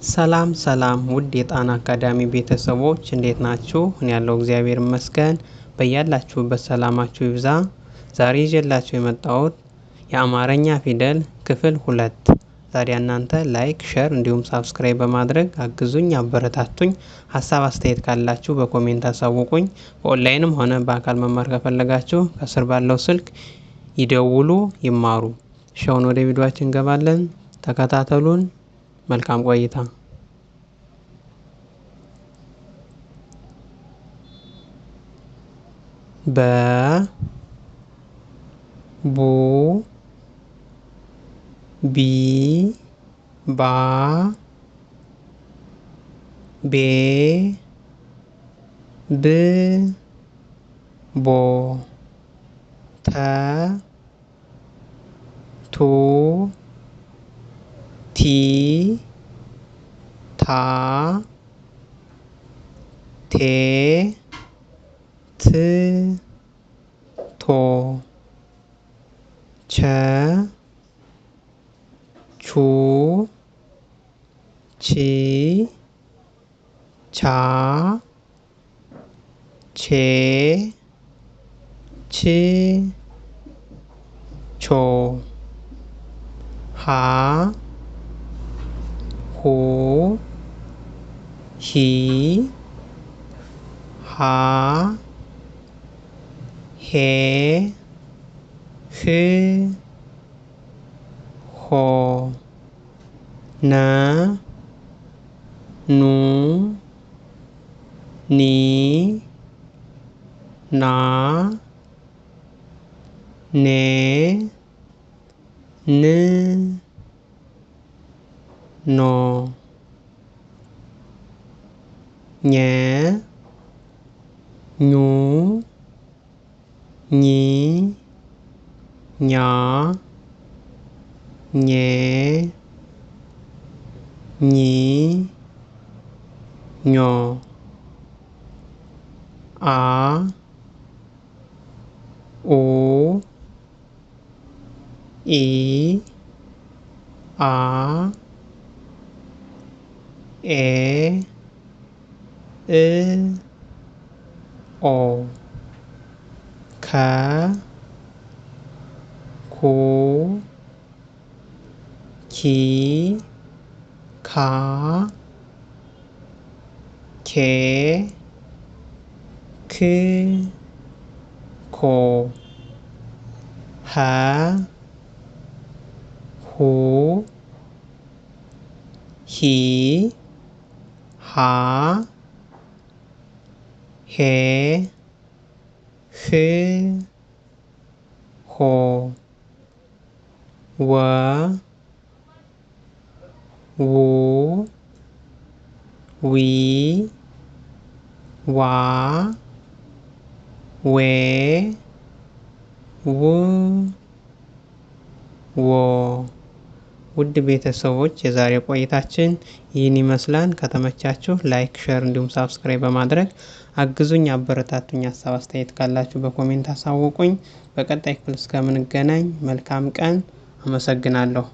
ሰላም ሰላም ውድ የጣና አካዳሚ ቤተሰቦች እንዴት ናችሁ? እኔ ያለው እግዚአብሔር ይመስገን። በያላችሁበት ሰላማችሁ ይብዛ። ዛሬ ይዤላችሁ የመጣሁት የአማርኛ ፊደል ክፍል 2። ታዲያ እናንተ ላይክ፣ ሼር እንዲሁም ሳብስክራይብ በማድረግ አግዙኝ፣ አበረታቱኝ። ሀሳብ አስተያየት ካላችሁ በኮሜንት አሳውቁኝ። በኦንላይንም ሆነ በአካል መማር ከፈለጋችሁ ከስር ባለው ስልክ ይደውሉ፣ ይማሩ። አሁን ወደ ቪዲዮአችን እንገባለን። ተከታተሉን። መልካም ቆይታ። በ ቡ ቢ ባ ቤ ብ ቦ ተ ቱ ቲ ታ ቴ ት ቶ ቸ ቹ ቺ ቻ ቼ ች ቾ ሀ ሁ ሂ ሃ ሄ ህ ሆ ነ ኑ ኒ ና ኔ ን ኖ ኘ ኙ ኚ ኛ ኜ ኚ ኞ አ ኡ ኢ አ ኤ እ ኦ ከ ኩ ኪ ካ ኬ ክ ኮ ሀ ሁ ሂ ሃ ሄ ህ ሆ ወ ው ዊ ዋ ዌ ው ዎ። ውድ ቤተሰቦች የዛሬ ቆይታችን ይህን ይመስላል። ከተመቻችሁ ላይክ፣ ሼር እንዲሁም ሳብስክራይብ በማድረግ አግዙኝ፣ አበረታቱኝ። ሀሳብ አስተያየት ካላችሁ በኮሜንት አሳውቁኝ። በቀጣይ ክፍል እስከምንገናኝ መልካም ቀን። አመሰግናለሁ።